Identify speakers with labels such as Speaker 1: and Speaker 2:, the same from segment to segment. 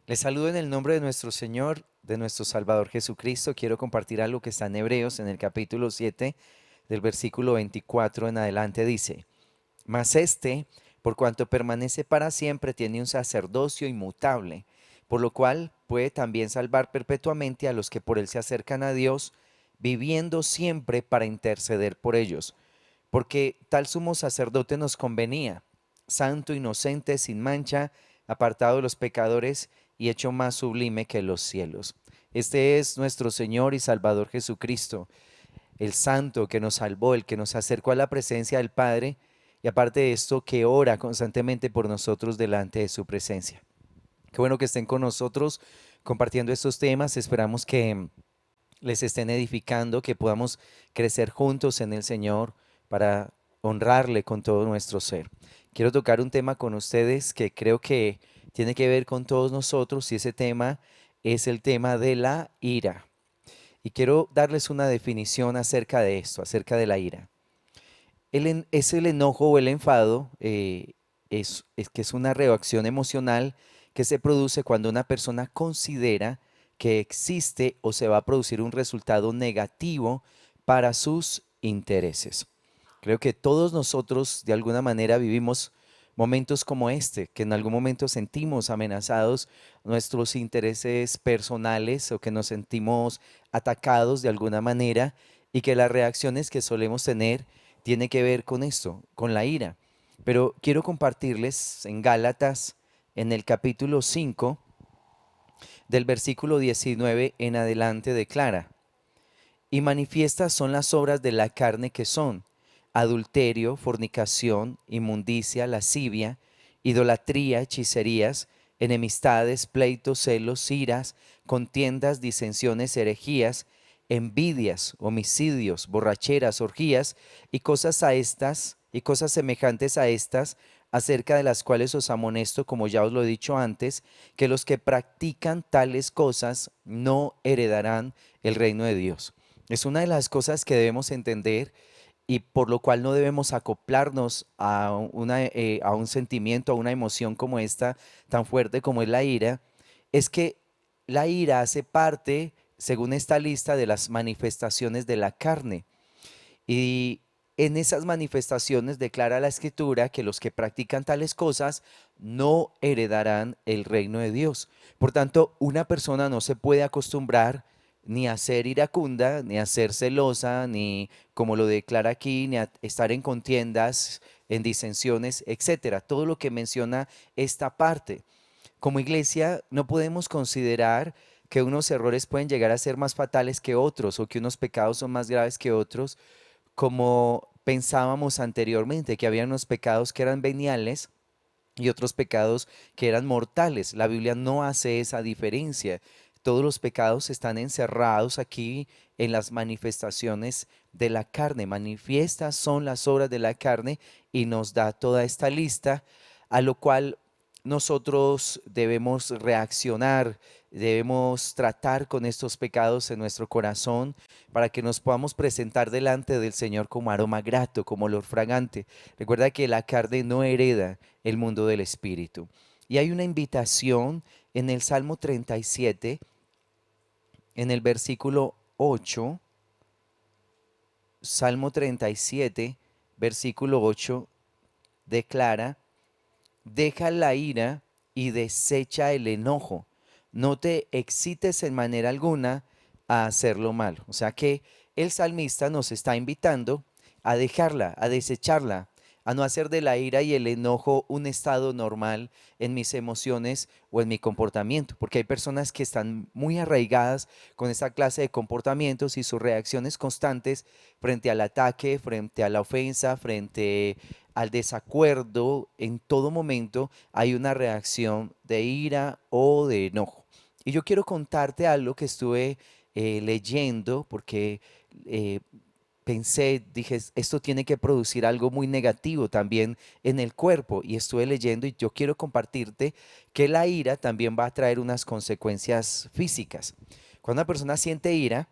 Speaker 1: Les saludo en el nombre de nuestro Señor, de nuestro Salvador Jesucristo. Quiero compartir algo que está en Hebreos, en el capítulo 7, del versículo 24 en adelante. Dice: Mas este, por cuanto permanece para siempre, tiene un sacerdocio inmutable, por lo cual puede también salvar perpetuamente a los que por él se acercan a Dios, viviendo siempre para interceder por ellos. Porque tal sumo sacerdote nos convenía, santo, inocente, sin mancha, apartado de los pecadores y hecho más sublime que los cielos. Este es nuestro Señor y Salvador Jesucristo, el santo que nos salvó, el que nos acercó a la presencia del Padre, y aparte de esto, que ora constantemente por nosotros delante de su presencia. Qué bueno que estén con nosotros compartiendo estos temas. Esperamos que les estén edificando, que podamos crecer juntos en el Señor para honrarle con todo nuestro ser. Quiero tocar un tema con ustedes que creo que tiene que ver con todos nosotros, y ese tema es el tema de la ira. Y quiero darles una definición acerca de esto, acerca de la ira. Es el enojo o el enfado, es que es una reacción emocional que se produce cuando una persona considera que existe o se va a producir un resultado negativo para sus intereses. Creo que todos nosotros de alguna manera vivimos momentos como este, que en algún momento sentimos amenazados nuestros intereses personales o que nos sentimos atacados de alguna manera, y que las reacciones que solemos tener tiene que ver con esto, con la ira. Pero quiero compartirles en Gálatas, en el capítulo 5, del versículo 19 en adelante, declara: Y manifiestas son las obras de la carne, que son adulterio, fornicación, inmundicia, lascivia, idolatría, hechicerías, enemistades, pleitos, celos, iras, contiendas, disensiones, herejías, envidias, homicidios, borracheras, orgías y cosas semejantes a estas, acerca de las cuales os amonesto, como ya os lo he dicho antes, que los que practican tales cosas no heredarán el reino de Dios. Es una de las cosas que debemos entender, y por lo cual no debemos acoplarnos a un sentimiento, a una emoción como esta, tan fuerte como es la ira. Es que la ira hace parte, según esta lista, de las manifestaciones de la carne. Y en esas manifestaciones declara la Escritura que los que practican tales cosas no heredarán el reino de Dios. Por tanto, una persona no se puede acostumbrar ni a ser iracunda, ni a ser celosa, ni, como lo declara aquí, ni a estar en contiendas, en disensiones, etcétera. Todo lo que menciona esta parte. Como iglesia, no podemos considerar que unos errores pueden llegar a ser más fatales que otros, o que unos pecados son más graves que otros, como pensábamos anteriormente, que había unos pecados que eran veniales y otros pecados que eran mortales. La Biblia no hace esa diferencia. Todos los pecados están encerrados aquí en las manifestaciones de la carne. Manifiestas son las obras de la carne, y nos da toda esta lista, a lo cual nosotros debemos reaccionar, debemos tratar con estos pecados en nuestro corazón, para que nos podamos presentar delante del Señor como aroma grato, como olor fragante. Recuerda que la carne no hereda el mundo del espíritu. Y hay una invitación en el Salmo 37, en el versículo 8. Salmo 37, versículo 8, declara: Deja la ira y desecha el enojo. No te excites en manera alguna a hacer lo malo. O sea que el salmista nos está invitando a dejarla, a desecharla, a no hacer de la ira y el enojo un estado normal en mis emociones o en mi comportamiento, porque hay personas que están muy arraigadas con esa clase de comportamientos, y sus reacciones constantes frente al ataque, frente a la ofensa, frente al desacuerdo, en todo momento hay una reacción de ira o de enojo. Y yo quiero contarte algo que estuve leyendo, porque eh, pensé, dije, esto tiene que producir algo muy negativo también en el cuerpo, y estuve leyendo, y yo quiero compartirte que la ira también va a traer unas consecuencias físicas. Cuando una persona siente ira,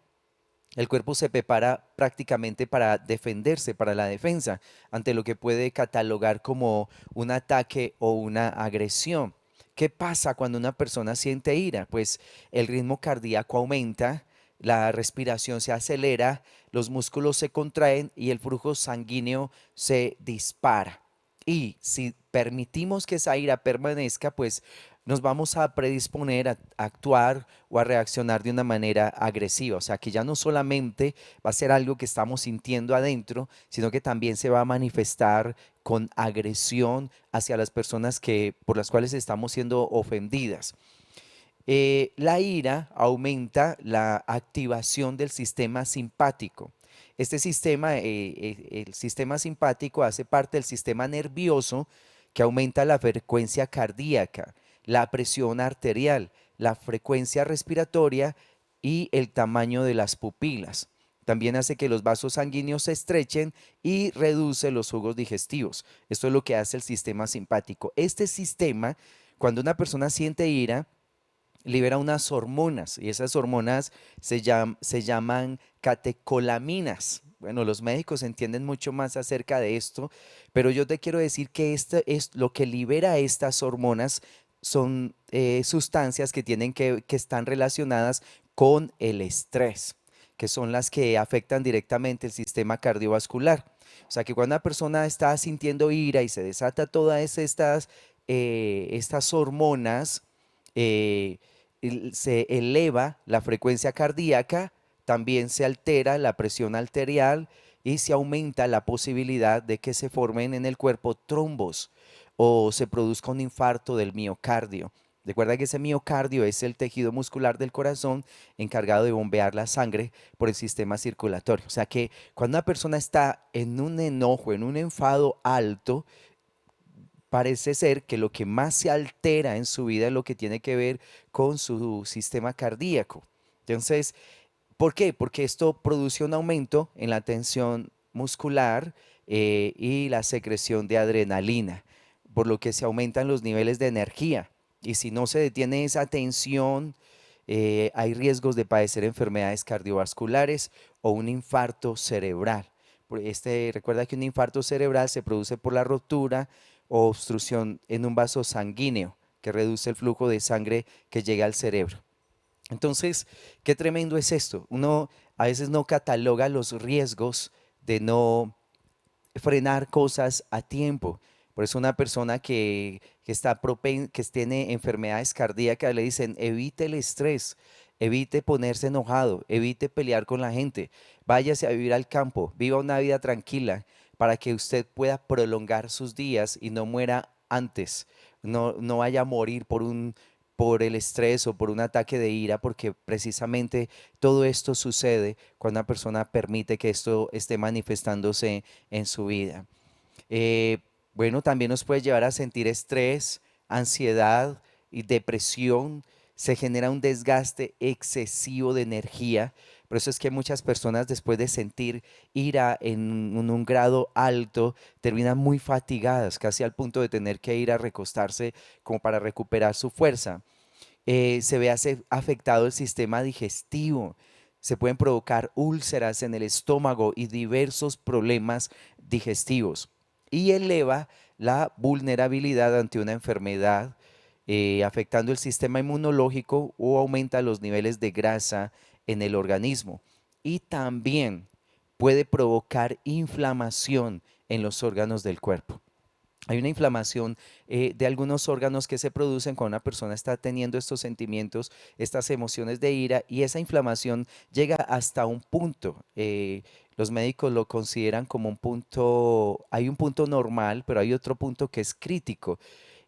Speaker 1: el cuerpo se prepara prácticamente para defenderse, para la defensa, ante lo que puede catalogar como un ataque o una agresión. ¿Qué pasa cuando una persona siente ira? Pues el ritmo cardíaco aumenta, la respiración se acelera, los músculos se contraen y el flujo sanguíneo se dispara. Y si permitimos que esa ira permanezca, pues nos vamos a predisponer a actuar o a reaccionar de una manera agresiva. O sea, que ya no solamente va a ser algo que estamos sintiendo adentro, sino que también se va a manifestar con agresión hacia las personas por las cuales estamos siendo ofendidas. La ira aumenta la activación del sistema simpático. Este sistema, el sistema simpático hace parte del sistema nervioso que aumenta la frecuencia cardíaca, la presión arterial, la frecuencia respiratoria y el tamaño de las pupilas. También hace que los vasos sanguíneos se estrechen y reduce los jugos digestivos. Esto es lo que hace el sistema simpático. Este sistema, cuando una persona siente ira, libera unas hormonas y esas hormonas se llaman catecolaminas. Bueno, los médicos entienden mucho más acerca de esto, pero yo te quiero decir que es lo que libera estas hormonas son sustancias que están relacionadas con el estrés, que son las que afectan directamente el sistema cardiovascular. O sea que cuando una persona está sintiendo ira y se desata todas estas hormonas, eh, se eleva la frecuencia cardíaca, también se altera la presión arterial y se aumenta la posibilidad de que se formen en el cuerpo trombos o se produzca un infarto del miocardio. Recuerda que ese miocardio es el tejido muscular del corazón encargado de bombear la sangre por el sistema circulatorio. O sea que cuando una persona está en un enojo, en un enfado alto, parece ser que lo que más se altera en su vida es lo que tiene que ver con su sistema cardíaco. Entonces, ¿por qué? Porque esto produce un aumento en la tensión muscular y la secreción de adrenalina, por lo que se aumentan los niveles de energía. Y si no se detiene esa tensión, hay riesgos de padecer enfermedades cardiovasculares o un infarto cerebral. Recuerda que un infarto cerebral se produce por la rotura o obstrucción en un vaso sanguíneo que reduce el flujo de sangre que llega al cerebro. Entonces, qué tremendo es esto. Uno a veces no cataloga los riesgos de no frenar cosas a tiempo. Por eso una persona que tiene enfermedades cardíacas le dicen, evite el estrés, evite ponerse enojado, evite pelear con la gente, váyase a vivir al campo, viva una vida tranquila para que usted pueda prolongar sus días y no muera antes, no vaya a morir por el estrés o por un ataque de ira, porque precisamente todo esto sucede cuando una persona permite que esto esté manifestándose en su vida. Eh, bueno, también nos puede llevar a sentir estrés, ansiedad y depresión. Se genera un desgaste excesivo de energía. Por eso es que muchas personas después de sentir ira en un grado alto terminan muy fatigadas, casi al punto de tener que ir a recostarse como para recuperar su fuerza. Se ve afectado el sistema digestivo. Se pueden provocar úlceras en el estómago y diversos problemas digestivos. Y eleva la vulnerabilidad ante una enfermedad, afectando el sistema inmunológico o aumenta los niveles de grasa en el organismo. Y también puede provocar inflamación en los órganos del cuerpo. Hay una inflamación de algunos órganos que se producen cuando una persona está teniendo estos sentimientos, estas emociones de ira, y esa inflamación llega hasta un punto. Los médicos lo consideran como un punto, hay un punto normal, pero hay otro punto que es crítico.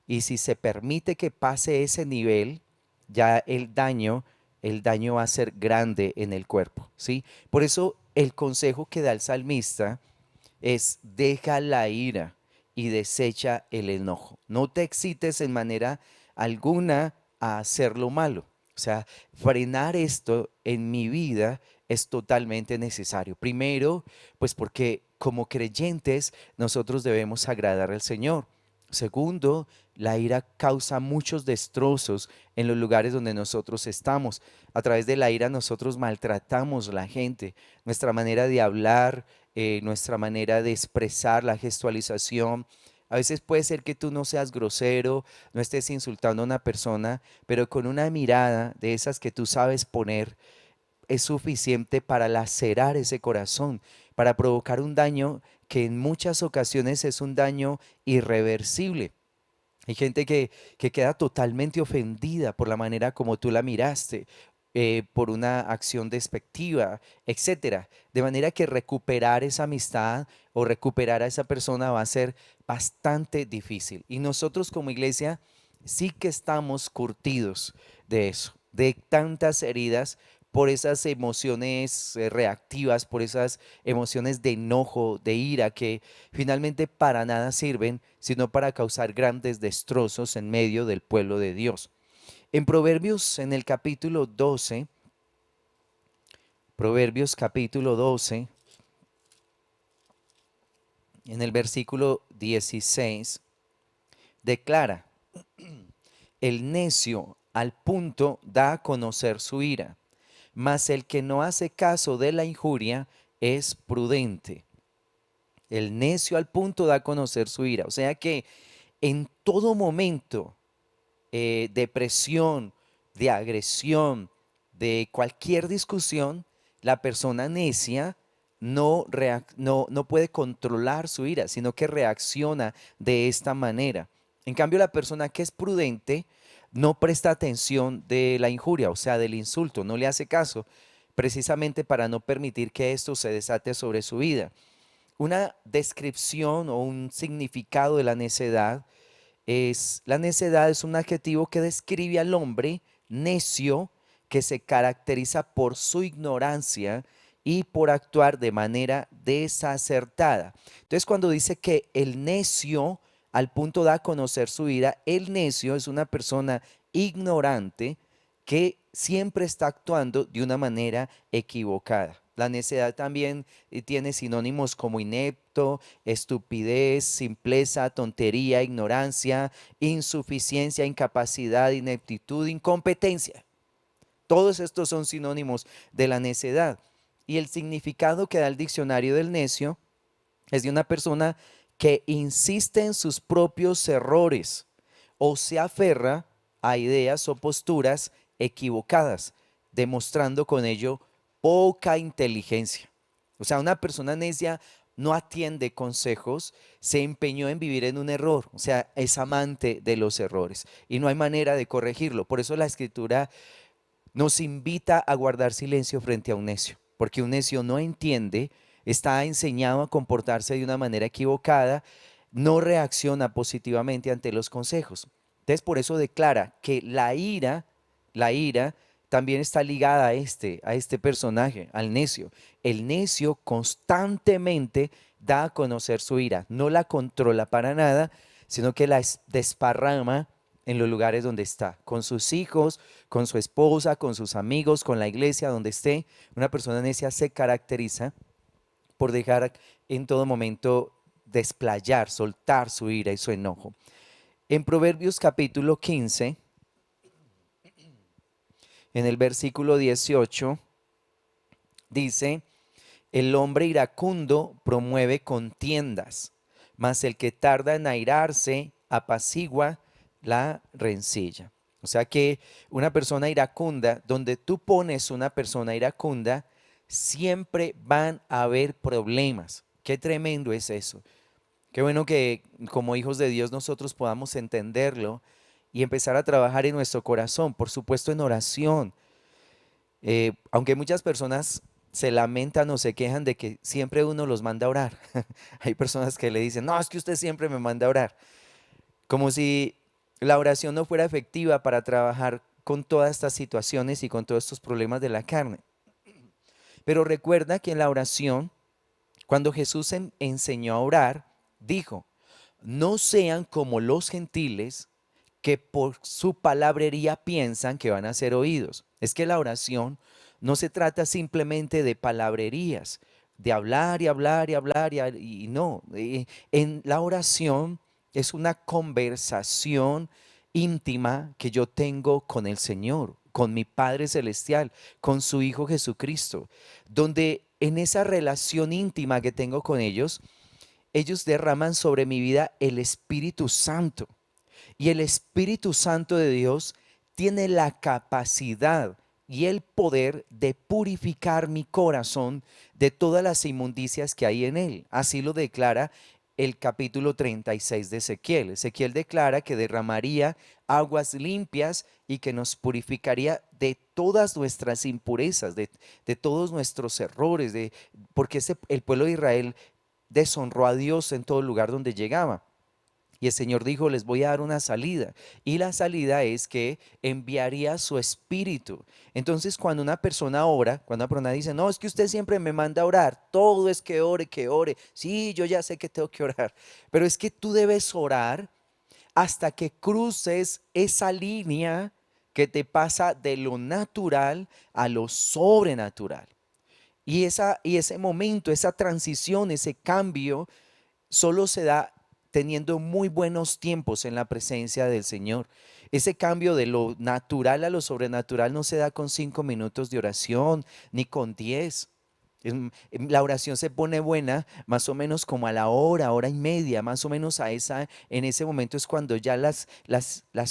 Speaker 1: Y si se permite que pase ese nivel, ya el daño va a ser grande en el cuerpo, ¿sí? Por eso el consejo que da el salmista es deja la ira y desecha el enojo. No te excites en manera alguna a hacer lo malo. O sea, frenar esto en mi vida es totalmente necesario. Primero, pues porque como creyentes nosotros debemos agradar al Señor. Segundo, la ira causa muchos destrozos en los lugares donde nosotros estamos. A través de la ira nosotros maltratamos a la gente. Nuestra manera de hablar, nuestra manera de expresar la gestualización, A veces puede ser que tú no seas grosero, no estés insultando a una persona, pero con una mirada de esas que tú sabes poner es suficiente para lacerar ese corazón, para provocar un daño que en muchas ocasiones es un daño irreversible. Hay gente que queda totalmente ofendida por la manera como tú la miraste, por una acción despectiva, etcétera. De manera que recuperar esa amistad o recuperar a esa persona va a ser bastante difícil. Y nosotros como iglesia sí que estamos curtidos de eso, de tantas heridas por esas emociones reactivas, por esas emociones de enojo, de ira, que finalmente para nada sirven, sino para causar grandes destrozos en medio del pueblo de Dios. En Proverbios, en el capítulo 12, Proverbios capítulo 12, en el versículo 16, declara, el necio al punto da a conocer su ira, mas el que no hace caso de la injuria es prudente. El necio al punto da a conocer su ira. O sea que en todo momento de presión, de agresión, de cualquier discusión, la persona necia no puede controlar su ira, sino que reacciona de esta manera. En cambio, la persona que es prudente no presta atención de la injuria, o sea, del insulto, no le hace caso, precisamente para no permitir que esto se desate sobre su vida. Una descripción o un significado de la necedad es un adjetivo que describe al hombre necio que se caracteriza por su ignorancia y por actuar de manera desacertada. Entonces, cuando dice que el necio al punto da a conocer su ira, el necio es una persona ignorante que siempre está actuando de una manera equivocada. La necedad también tiene sinónimos como inepto, estupidez, simpleza, tontería, ignorancia, insuficiencia, incapacidad, ineptitud, incompetencia. Todos estos son sinónimos de la necedad. Y el significado que da el diccionario del necio es de una persona que insiste en sus propios errores o se aferra a ideas o posturas equivocadas, demostrando con ello poca inteligencia. O sea, una persona necia no atiende consejos, se empeñó en vivir en un error, o sea, es amante de los errores y no hay manera de corregirlo. Por eso la escritura nos invita a guardar silencio frente a un necio, porque un necio no entiende, está enseñado a comportarse de una manera equivocada, no reacciona positivamente ante los consejos. Entonces, por eso declara que la ira también está ligada a este personaje, al necio. El necio constantemente da a conocer su ira, no la controla para nada, sino que la desparrama en los lugares donde está, con sus hijos, con su esposa, con sus amigos, con la iglesia, donde esté. Una persona necia se caracteriza por dejar en todo momento desplayar, soltar su ira y su enojo. En Proverbios capítulo 15, en el versículo 18, dice, el hombre iracundo promueve contiendas, mas el que tarda en airarse apacigua la rencilla. O sea que una persona iracunda, donde tú pones una persona iracunda, siempre van a haber problemas. Qué tremendo es eso. Qué bueno que como hijos de Dios nosotros podamos entenderlo y empezar a trabajar en nuestro corazón, por supuesto en oración. Aunque muchas personas se lamentan o se quejan de que siempre uno los manda a orar. Hay personas que le dicen, no, es que usted siempre me manda a orar. Como si la oración no fuera efectiva para trabajar con todas estas situaciones y con todos estos problemas de la carne. Pero recuerda que en la oración, cuando Jesús enseñó a orar, dijo, no sean como los gentiles que por su palabrería piensan que van a ser oídos. Es que la oración no se trata simplemente de palabrerías, de hablar y hablar y hablar y no. En la oración es una conversación íntima que yo tengo con el Señor, con mi Padre Celestial, con su Hijo Jesucristo, donde en esa relación íntima que tengo con ellos, ellos derraman sobre mi vida el Espíritu Santo. Y el Espíritu Santo de Dios tiene la capacidad y el poder de purificar mi corazón de todas las inmundicias que hay en él. Así lo declara el capítulo 36 de Ezequiel. Ezequiel declara que derramaría aguas limpias y que nos purificaría de todas nuestras impurezas, de todos nuestros errores, porque el pueblo de Israel deshonró a Dios en todo lugar donde llegaba. Y el Señor dijo, les voy a dar una salida. Y la salida es que enviaría su espíritu. Entonces, cuando una persona ora, cuando una persona dice, no, es que usted siempre me manda a orar, todo es que ore, que ore. Sí, yo ya sé que tengo que orar, pero es que tú debes orar hasta que cruces esa línea que te pasa de lo natural a lo sobrenatural. Y ese momento, esa transición, ese cambio, solo se da teniendo muy buenos tiempos en la presencia del Señor. Ese cambio de lo natural a lo sobrenatural no se da con 5 minutos de oración, ni con 10. La oración se pone buena más o menos como a la hora y media, más o menos en ese momento es cuando ya las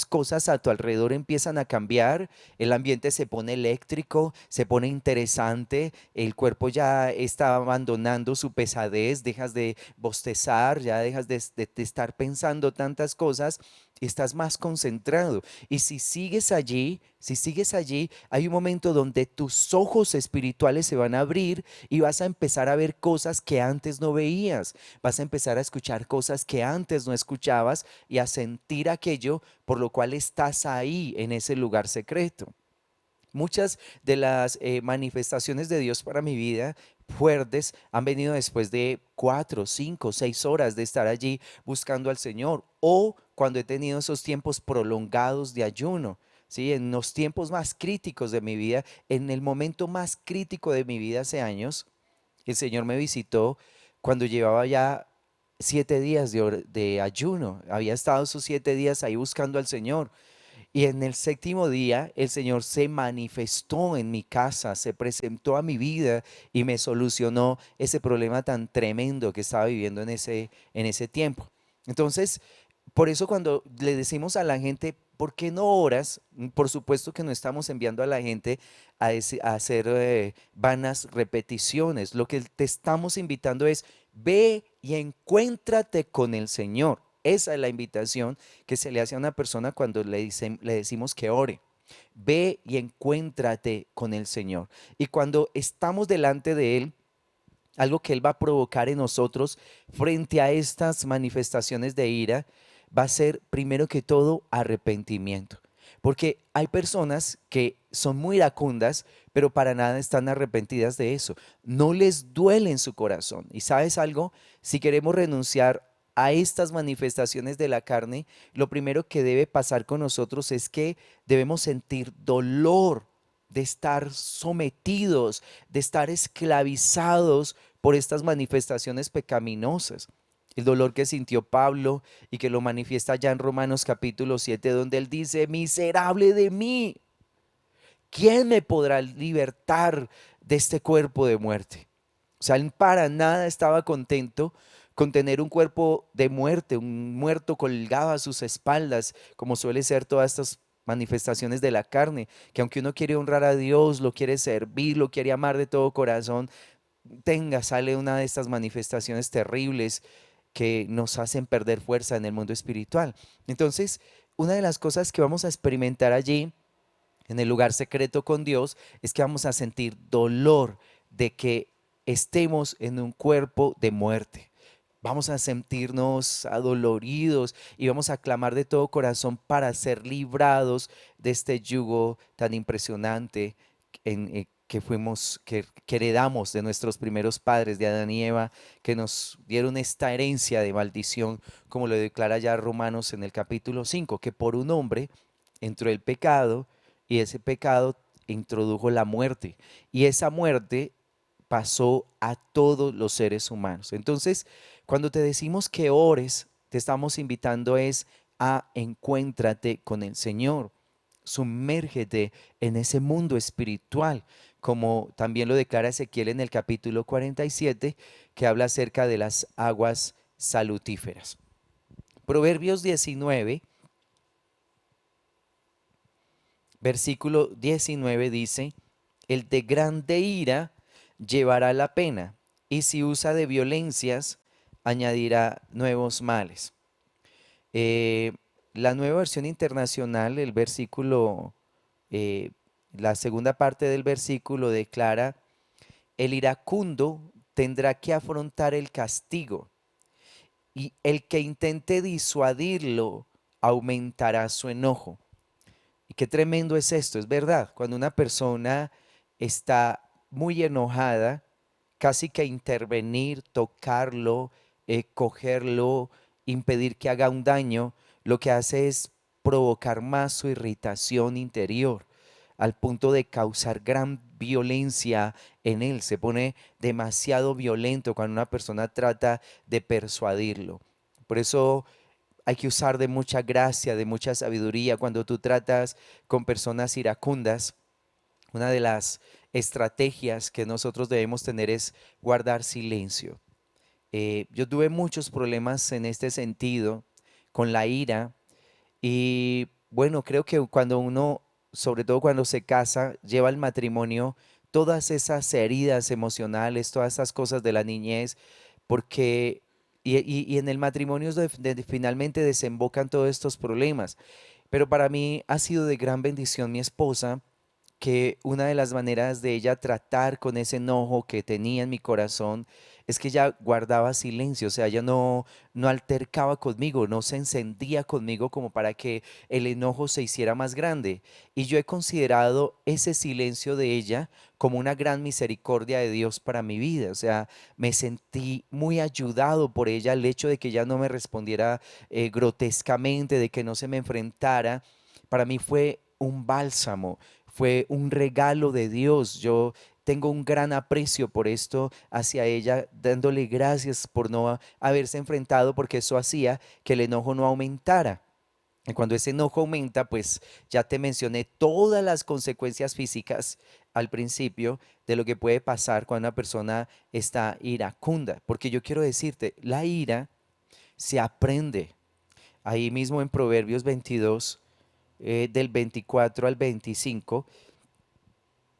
Speaker 1: cosas a tu alrededor empiezan a cambiar, el ambiente se pone eléctrico, se pone interesante, el cuerpo ya está abandonando su pesadez, dejas de bostezar, ya dejas de estar pensando tantas cosas y estás más concentrado. Y si sigues allí, hay un momento donde tus ojos espirituales se van a abrir y vas a empezar a ver cosas que antes no veías, vas a empezar a escuchar cosas que antes no escuchabas y a sentir aquello por lo cual estás ahí en ese lugar secreto. Muchas de las manifestaciones de Dios para mi vida fuertes han venido después de 4, 5, 6 horas de estar allí buscando al Señor o cuando he tenido esos tiempos prolongados de ayuno. ¿Sí? En los tiempos más críticos de mi vida, en el momento más crítico de mi vida hace años, el Señor me visitó cuando llevaba ya 7 días de ayuno. Había estado esos 7 días ahí buscando al Señor. Y en el séptimo día el Señor se manifestó en mi casa, se presentó a mi vida y me solucionó ese problema tan tremendo que estaba viviendo en ese tiempo. Entonces, por eso cuando le decimos a la gente, ¿por qué no oras? Por supuesto que no estamos enviando a la gente a hacer vanas repeticiones. Lo que te estamos invitando es, ve y encuéntrate con el Señor. Esa es la invitación que se le hace a una persona cuando le decimos que ore. Ve y encuéntrate con el Señor. Y cuando estamos delante de Él, algo que Él va a provocar en nosotros frente a estas manifestaciones de ira, va a ser primero que todo arrepentimiento. Porque hay personas que son muy iracundas, pero para nada están arrepentidas de eso. No les duele en su corazón. ¿Y sabes algo? Si queremos renunciar a estas manifestaciones de la carne, lo primero que debe pasar con nosotros es que debemos sentir dolor de estar sometidos, de estar esclavizados por estas manifestaciones pecaminosas. El dolor que sintió Pablo y que lo manifiesta ya en Romanos capítulo 7, donde él dice, miserable de mí, ¿quién me podrá libertar de este cuerpo de muerte? O sea, él para nada estaba contento con tener un cuerpo de muerte, un muerto colgado a sus espaldas, como suele ser todas estas manifestaciones de la carne, que aunque uno quiere honrar a Dios, lo quiere servir, lo quiere amar de todo corazón, sale una de estas manifestaciones terribles que nos hacen perder fuerza en el mundo espiritual. Entonces, una de las cosas que vamos a experimentar allí en el lugar secreto con Dios es que vamos a sentir dolor de que estemos en un cuerpo de muerte. Vamos a sentirnos adoloridos y vamos a clamar de todo corazón para ser librados de este yugo tan impresionante que heredamos de nuestros primeros padres, de Adán y Eva, que nos dieron esta herencia de maldición, como lo declara ya Romanos en el capítulo 5, que por un hombre entró el pecado y ese pecado introdujo la muerte y esa muerte pasó a todos los seres humanos. Entonces, cuando te decimos que ores, te estamos invitando es a encuéntrate con el Señor. Sumérgete en ese mundo espiritual, como también lo declara Ezequiel en el capítulo 47, que habla acerca de las aguas salutíferas. Proverbios 19, versículo 19 dice, el de grande ira llevará la pena, y si usa de violencias, añadirá nuevos males. Eh, la nueva versión internacional, el versículo, eh, la segunda parte del versículo declara, el iracundo tendrá que afrontar el castigo, y el que intente disuadirlo aumentará su enojo. Y qué tremendo es esto, es verdad, cuando una persona está muy enojada, casi que intervenir, tocarlo, cogerlo, impedir que haga un daño, lo que hace es provocar más su irritación interior, al punto de causar gran violencia en él. Se pone demasiado violento cuando una persona trata de persuadirlo. Por eso hay que usar de mucha gracia, de mucha sabiduría cuando tú tratas con personas iracundas. Una de las estrategias que nosotros debemos tener es guardar silencio. Yo tuve muchos problemas en este sentido con la ira y bueno, creo que cuando uno, sobre todo cuando se casa, lleva al matrimonio, todas esas heridas emocionales, todas esas cosas de la niñez, porque y en el matrimonio es donde finalmente desembocan todos estos problemas. Pero para mí ha sido de gran bendición mi esposa, que una de las maneras de ella tratar con ese enojo que tenía en mi corazón es que ella guardaba silencio, o sea, ella no altercaba conmigo, no se encendía conmigo como para que el enojo se hiciera más grande. Y yo he considerado ese silencio de ella como una gran misericordia de Dios para mi vida, o sea, me sentí muy ayudado por ella, el hecho de que ella no me respondiera grotescamente, de que no se me enfrentara, para mí fue un bálsamo, fue un regalo de Dios. Yo tengo un gran aprecio por esto hacia ella, dándole gracias por no haberse enfrentado, porque eso hacía que el enojo no aumentara. Y cuando ese enojo aumenta, pues ya te mencioné todas las consecuencias físicas al principio de lo que puede pasar cuando una persona está iracunda. Porque yo quiero decirte, la ira se aprende. Ahí mismo en Proverbios 22, del 24 al 25,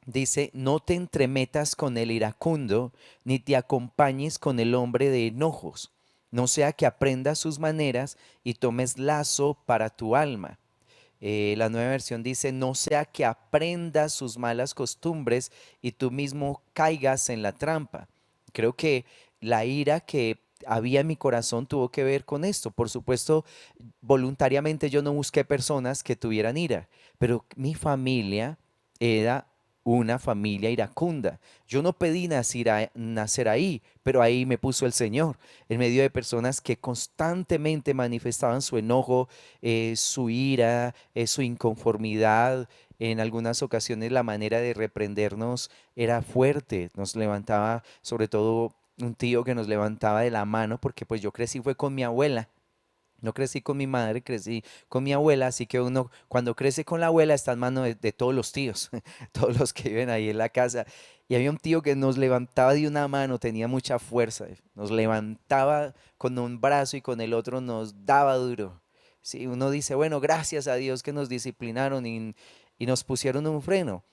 Speaker 1: dice, no te entremetas con el iracundo, ni te acompañes con el hombre de enojos, no sea que aprendas sus maneras y tomes lazo para tu alma. La nueva versión dice, no sea que aprendas sus malas costumbres y tú mismo caigas en la trampa. Creo que la ira que había en mi corazón tuvo que ver con esto. Por supuesto, voluntariamente yo no busqué personas que tuvieran ira, pero mi familia era una familia iracunda. Yo no pedí nacer ahí, pero ahí me puso el Señor, en medio de personas que constantemente manifestaban su enojo, su ira, su inconformidad. En algunas ocasiones la manera de reprendernos era fuerte, nos levantaba, sobre todo un tío que nos levantaba de la mano, porque pues yo crecí fue con mi abuela. No crecí con mi madre, crecí con mi abuela, así que uno cuando crece con la abuela está en mano de todos los tíos, todos los que viven ahí en la casa. Y había un tío que nos levantaba de una mano, tenía mucha fuerza, nos levantaba con un brazo y con el otro nos daba duro. Sí, uno dice, bueno, gracias a Dios que nos disciplinaron y nos pusieron un freno.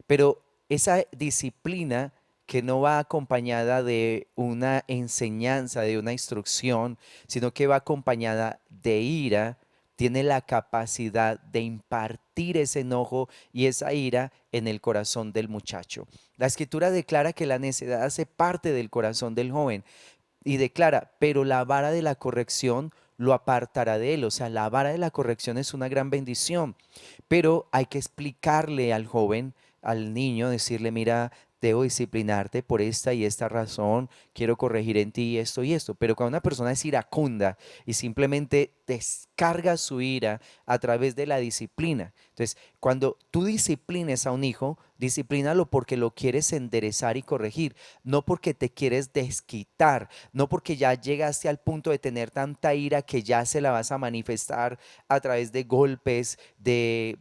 Speaker 1: Pero esa disciplina que no va acompañada de una enseñanza, de una instrucción, sino que va acompañada de ira, tiene la capacidad de impartir ese enojo y esa ira en el corazón del muchacho. La escritura declara que la necedad hace parte del corazón del joven y declara, pero la vara de la corrección lo apartará de él. O sea, la vara de la corrección es una gran bendición, pero hay que explicarle al joven, al niño, decirle, mira, debo disciplinarte por esta y esta razón, quiero corregir en ti esto y esto. Pero cuando una persona es iracunda y simplemente descarga su ira a través de la disciplina, entonces cuando tú disciplines a un hijo, disciplínalo porque lo quieres enderezar y corregir, no porque te quieres desquitar, no porque ya llegaste al punto de tener tanta ira que ya se la vas a manifestar a través de golpes, de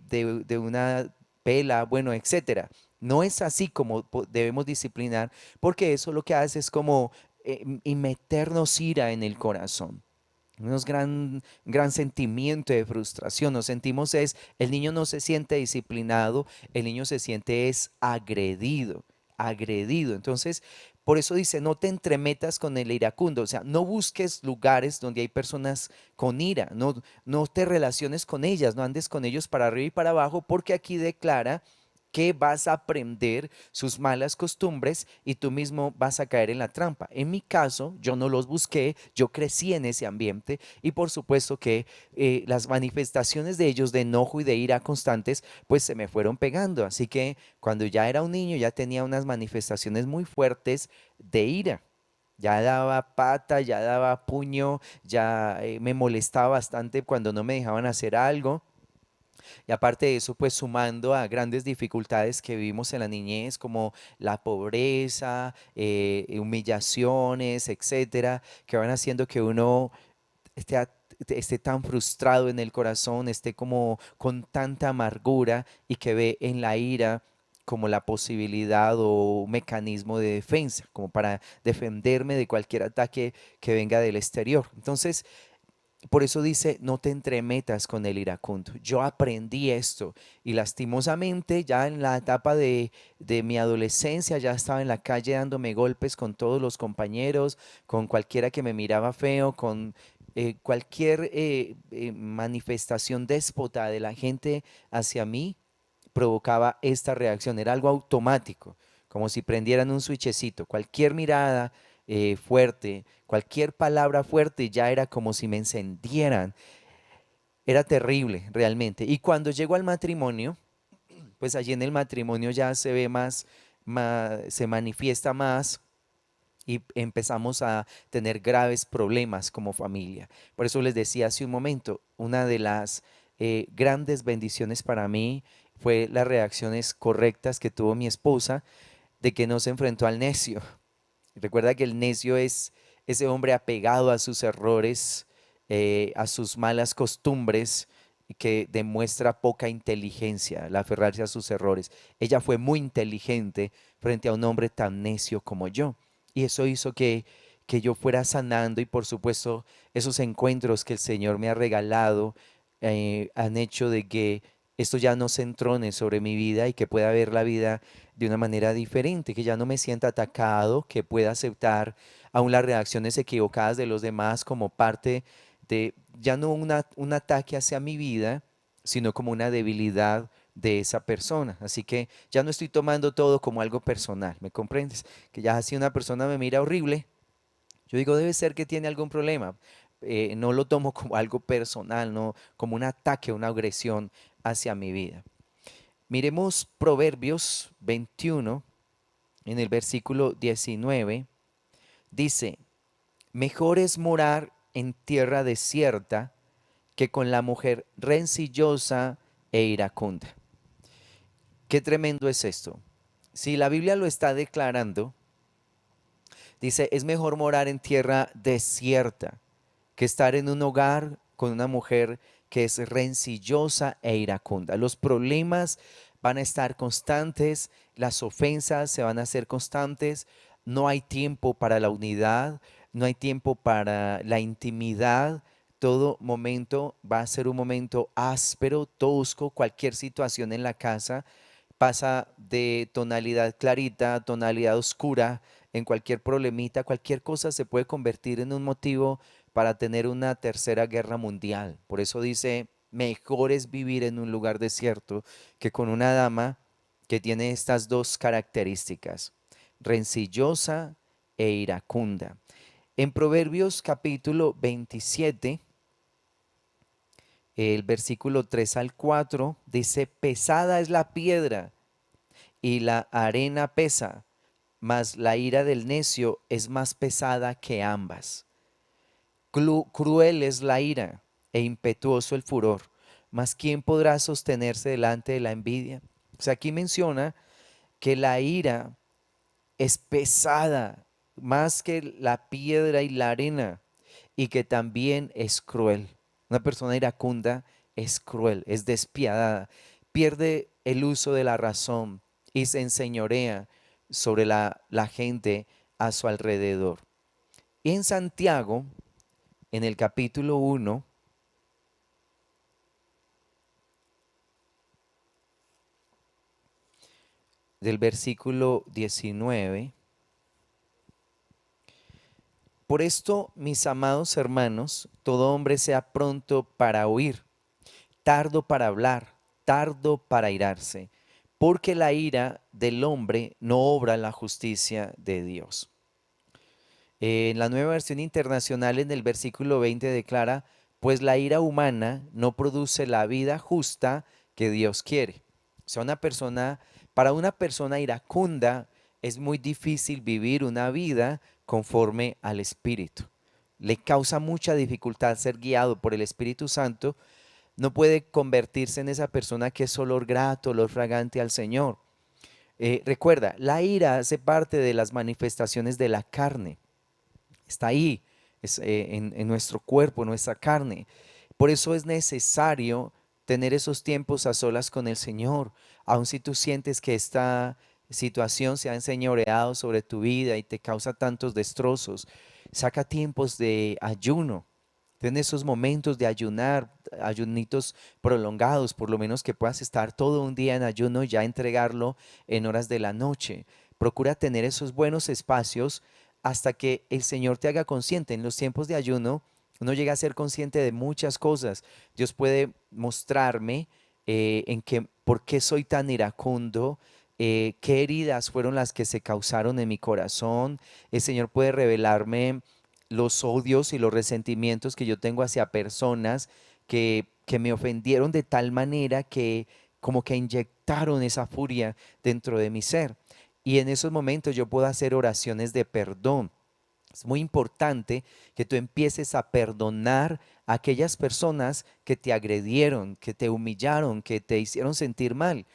Speaker 1: una pela, bueno, etcétera. No es así como debemos disciplinar, porque eso lo que hace es como y meternos ira en el corazón. Unos gran sentimiento de frustración. Nos sentimos es, el niño no se siente disciplinado, el niño se siente es agredido, agredido. Entonces, por eso dice, no te entremetas con el iracundo, o sea, no busques lugares donde hay personas con ira, no te relaciones con ellas, no andes con ellos para arriba y para abajo, porque aquí declara que vas a aprender sus malas costumbres y tú mismo vas a caer en la trampa. En mi caso, yo no los busqué, yo crecí en ese ambiente y por supuesto que las manifestaciones de ellos de enojo y de ira constantes, pues se me fueron pegando. Así que cuando ya era un niño ya tenía unas manifestaciones muy fuertes de ira. Ya daba pata, ya daba puño, ya me molestaba bastante cuando no me dejaban hacer algo. Y aparte de eso, pues sumando a grandes dificultades que vivimos en la niñez, como la pobreza, humillaciones, etcétera, que van haciendo que uno esté, esté tan frustrado en el corazón, esté como con tanta amargura y que ve en la ira como la posibilidad o un mecanismo de defensa, como para defenderme de cualquier ataque que venga del exterior. Entonces, por eso dice, no te entremetas con el iracundo. Yo aprendí esto y lastimosamente ya en la etapa de mi adolescencia ya estaba en la calle dándome golpes con todos los compañeros, con cualquiera que me miraba feo, con cualquier manifestación déspota de la gente hacia mí provocaba esta reacción. Era algo automático, como si prendieran un switchecito. Cualquier mirada fuerte, cualquier palabra fuerte ya era como si me encendieran. Era terrible realmente. Y cuando llego al matrimonio, pues allí en el matrimonio ya se ve más, se manifiesta más y empezamos a tener graves problemas como familia. Por eso les decía hace un momento, una de las grandes bendiciones para mí fue las reacciones correctas que tuvo mi esposa de que no se enfrentó al necio. Recuerda que el necio es ese hombre apegado a sus errores, a sus malas costumbres, y que demuestra poca inteligencia al aferrarse a sus errores. Ella fue muy inteligente frente a un hombre tan necio como yo. Y eso hizo que yo fuera sanando y por supuesto esos encuentros que el Señor me ha regalado han hecho de que esto ya no se entrone sobre mi vida y que pueda ver la vida de una manera diferente, que ya no me sienta atacado, que pueda aceptar aún las reacciones equivocadas de los demás como parte de, ya no un ataque hacia mi vida, sino como una debilidad de esa persona. Así que ya no estoy tomando todo como algo personal, ¿me comprendes? Que ya si una persona me mira horrible, yo digo, debe ser que tiene algún problema. No lo tomo como algo personal, no como un ataque, una agresión hacia mi vida. Miremos Proverbios 21 en el versículo 19. Dice, mejor es morar en tierra desierta que con la mujer rencillosa e iracunda. Qué tremendo es esto. Si la Biblia lo está declarando, dice, es mejor morar en tierra desierta que estar en un hogar con una mujer que es rencillosa e iracunda. Los problemas van a estar constantes, las ofensas se van a hacer constantes, no hay tiempo para la unidad, no hay tiempo para la intimidad. Todo momento va a ser un momento áspero, tosco, cualquier situación en la casa pasa de tonalidad clarita a tonalidad oscura, en cualquier problemita, cualquier cosa se puede convertir en un motivo para tener una tercera guerra mundial. Por eso dice, mejor es vivir en un lugar desierto que con una dama que tiene estas dos características, rencillosa e iracunda. En Proverbios capítulo 27, el versículo 3 al 4, dice, pesada es la piedra y la arena pesa, mas la ira del necio es más pesada que ambas. Cruel es la ira e impetuoso el furor, mas ¿quién podrá sostenerse delante de la envidia? O sea, aquí menciona que la ira es pesada más que la piedra y la arena y que también es cruel. Una persona iracunda es cruel, es despiadada, pierde el uso de la razón y se enseñorea sobre la gente a su alrededor. En Santiago, en el capítulo 1, del versículo 19, por esto, mis amados hermanos, todo hombre sea pronto para oír, tardo para hablar, tardo para irarse, porque la ira del hombre no obra la justicia de Dios. En la nueva versión internacional, en el versículo 20 declara, pues la ira humana no produce la vida justa que Dios quiere. O sea, para una persona iracunda es muy difícil vivir una vida conforme al Espíritu. Le causa mucha dificultad ser guiado por el Espíritu Santo. No puede convertirse en esa persona que es olor grato, olor fragante al Señor. Recuerda, la ira hace parte de las manifestaciones de la carne. Está ahí, en nuestro cuerpo, en nuestra carne. Por eso es necesario tener esos tiempos a solas con el Señor, aun si tú sientes que esta situación se ha enseñoreado sobre tu vida y te causa tantos destrozos. Saca tiempos de ayuno. Ten esos momentos de ayunar, ayunitos prolongados, por lo menos que puedas estar todo un día en ayuno y ya entregarlo en horas de la noche. Procura tener esos buenos espacios hasta que el Señor te haga consciente. En los tiempos de ayuno, uno llega a ser consciente de muchas cosas. Dios puede mostrarme por qué soy tan iracundo, qué heridas fueron las que se causaron en mi corazón. El Señor puede revelarme los odios y los resentimientos que yo tengo hacia personas que me ofendieron de tal manera que como que inyectaron esa furia dentro de mi ser. Y en esos momentos yo puedo hacer oraciones de perdón. Es muy importante que tú empieces a perdonar a aquellas personas que te agredieron, que te humillaron, que te hicieron sentir mal.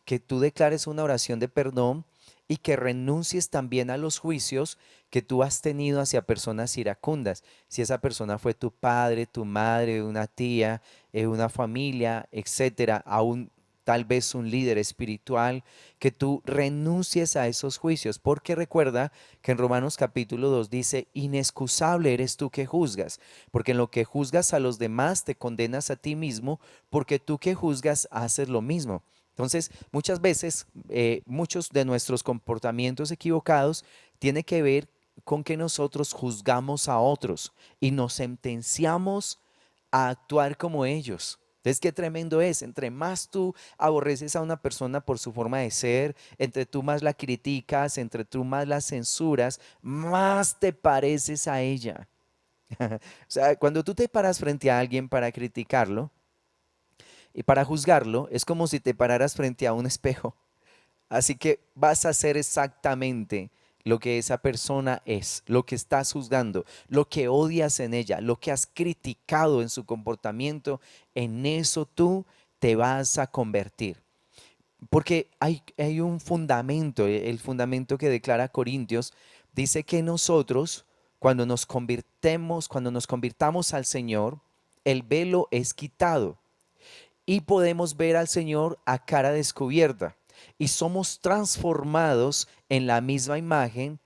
Speaker 1: Que tú declares una oración de perdón y que renuncies también a los juicios que tú has tenido hacia personas iracundas. Si esa persona fue tu padre, tu madre, una tía, una familia, etcétera, aún tal vez un líder espiritual, que tú renuncies a esos juicios, porque recuerda que en Romanos capítulo 2 dice, inexcusable eres tú que juzgas, porque en lo que juzgas a los demás te condenas a ti mismo, porque tú que juzgas haces lo mismo. Entonces, muchas veces, muchos de nuestros comportamientos equivocados tiene que ver con que nosotros juzgamos a otros y nos sentenciamos a actuar como ellos. Entonces, qué tremendo es. Entre más tú aborreces a una persona por su forma de ser, entre tú más la criticas, entre tú más la censuras, más te pareces a ella. O sea, cuando tú te paras frente a alguien para criticarlo y para juzgarlo, es como si te pararas frente a un espejo. Así que vas a hacer exactamente lo que esa persona es, lo que estás juzgando, lo que odias en ella, lo que has criticado en su comportamiento, en eso tú te vas a convertir. Porque hay un fundamento, el fundamento que declara Corintios, dice que nosotros, cuando nos convirtamos al Señor, el velo es quitado y podemos ver al Señor a cara descubierta y somos transformados en la misma imagen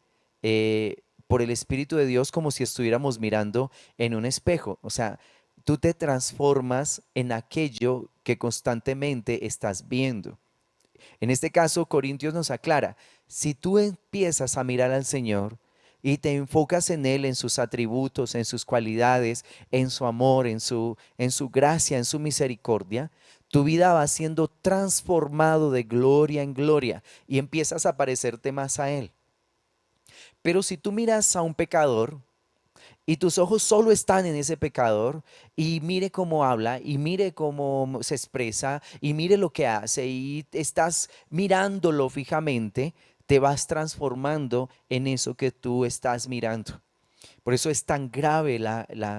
Speaker 1: por el Espíritu de Dios como si estuviéramos mirando en un espejo. O sea, tú te transformas en aquello que constantemente estás viendo. En este caso, Corintios nos aclara, si tú empiezas a mirar al Señor y te enfocas en Él, en sus atributos, en sus cualidades, en su amor, en su gracia, en su misericordia, tu vida va siendo transformado de gloria en gloria y empiezas a parecerte más a Él. Pero si tú miras a un pecador, y tus ojos solo están en ese pecador y mire cómo habla y mire cómo se expresa y mire lo que hace y estás mirándolo fijamente, te vas transformando en eso que tú estás mirando. Por eso es tan grave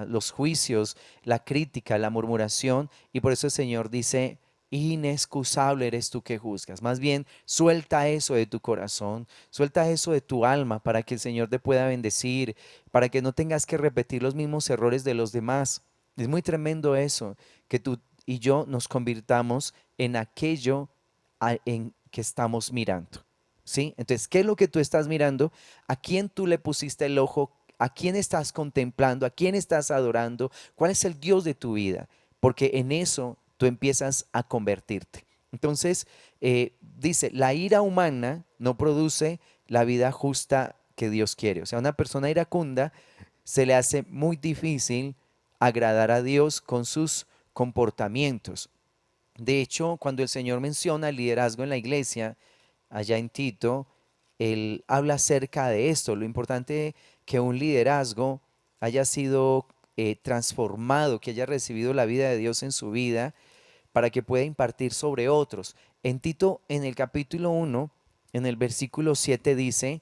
Speaker 1: los juicios, la crítica, la murmuración, y por eso el Señor dice, inexcusable eres tú que juzgas. Más bien, suelta eso de tu corazón, suelta eso de tu alma para que el Señor te pueda bendecir, para que no tengas que repetir los mismos errores de los demás. Es muy tremendo eso, que tú y yo nos convirtamos en aquello en que estamos mirando. ¿Sí? Entonces, ¿qué es lo que tú estás mirando? ¿A quién tú le pusiste el ojo? a quién estás contemplando, a quién estás adorando, cuál es el Dios de tu vida, porque en eso tú empiezas a convertirte. Entonces, dice, la ira humana no produce la vida justa que Dios quiere. O sea, una persona iracunda se le hace muy difícil agradar a Dios con sus comportamientos. De hecho, cuando el Señor menciona el liderazgo en la iglesia, allá en Tito, él habla acerca de esto, lo importante que un liderazgo haya sido transformado, que haya recibido la vida de Dios en su vida para que pueda impartir sobre otros. En Tito, en el capítulo 1, en el versículo 7 dice,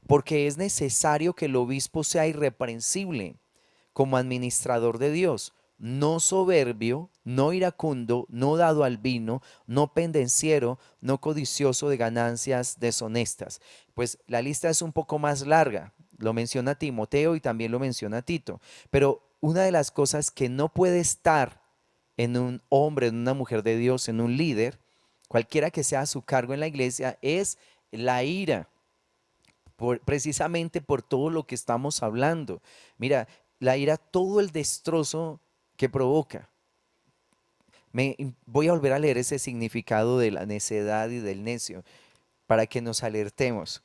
Speaker 1: porque es necesario que el obispo sea irreprensible como administrador de Dios, no soberbio, no iracundo, no dado al vino, no pendenciero, no codicioso de ganancias deshonestas. Pues la lista es un poco más larga, lo menciona Timoteo y también lo menciona Tito, pero una de las cosas que no puede estar en un hombre, en una mujer de Dios, en un líder, cualquiera que sea su cargo en la iglesia, es la ira, precisamente por todo lo que estamos hablando. Mira, la ira, todo el destrozo que provoca. Voy a volver a leer ese significado de la necedad y del necio para que nos alertemos.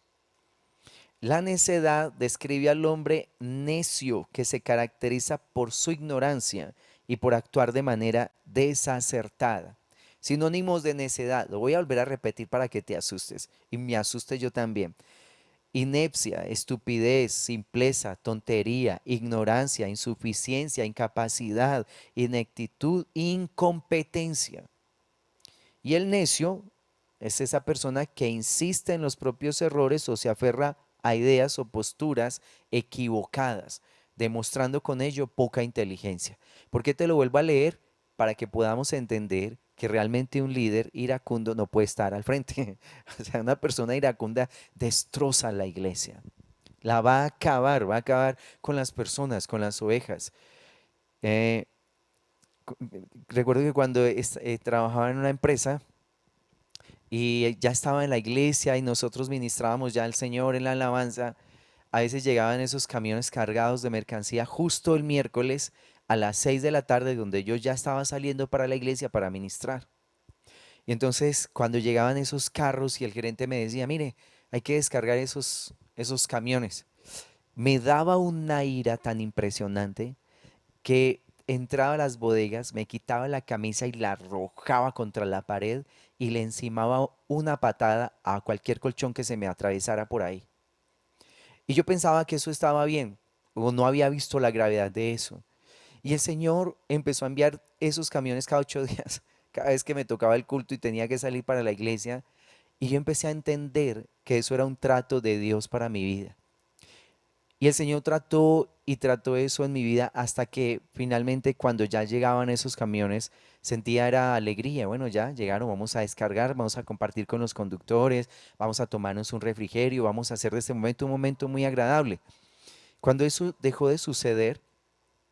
Speaker 1: La necedad describe al hombre necio que se caracteriza por su ignorancia y por actuar de manera desacertada. Sinónimos de necedad, lo voy a volver a repetir para que te asustes y me asuste yo también. Inepcia, estupidez, simpleza, tontería, ignorancia, insuficiencia, incapacidad, ineptitud, incompetencia. Y el necio es esa persona que insiste en los propios errores o se aferra a ideas o posturas equivocadas, demostrando con ello poca inteligencia. ¿Por qué te lo vuelvo a leer? Para que podamos entender que realmente un líder iracundo no puede estar al frente. O sea, una persona iracunda destroza la iglesia. La va a acabar con las personas, con las ovejas. Eh, Recuerdo que cuando trabajaba en una empresa, y ya estaba en la iglesia y nosotros ministrábamos ya al Señor en la alabanza, a veces llegaban esos camiones cargados de mercancía justo el miércoles a las 6 de la tarde, donde yo ya estaba saliendo para la iglesia para ministrar. Y entonces cuando llegaban esos carros y el gerente me decía, mire, hay que descargar esos camiones, me daba una ira tan impresionante que entraba a las bodegas, me quitaba la camisa y la arrojaba contra la pared y le encimaba una patada a cualquier colchón que se me atravesara por ahí. Y yo pensaba que eso estaba bien, o no había visto la gravedad de eso. Y el Señor empezó a enviar esos camiones cada 8 días, cada vez que me tocaba el culto y tenía que salir para la iglesia. Y yo empecé a entender que eso era un trato de Dios para mi vida. Y el Señor trató y trató eso en mi vida hasta que finalmente cuando ya llegaban esos camiones sentía era alegría. Bueno, ya llegaron, vamos a descargar, vamos a compartir con los conductores, vamos a tomarnos un refrigerio, vamos a hacer de este momento un momento muy agradable. Cuando eso dejó de suceder,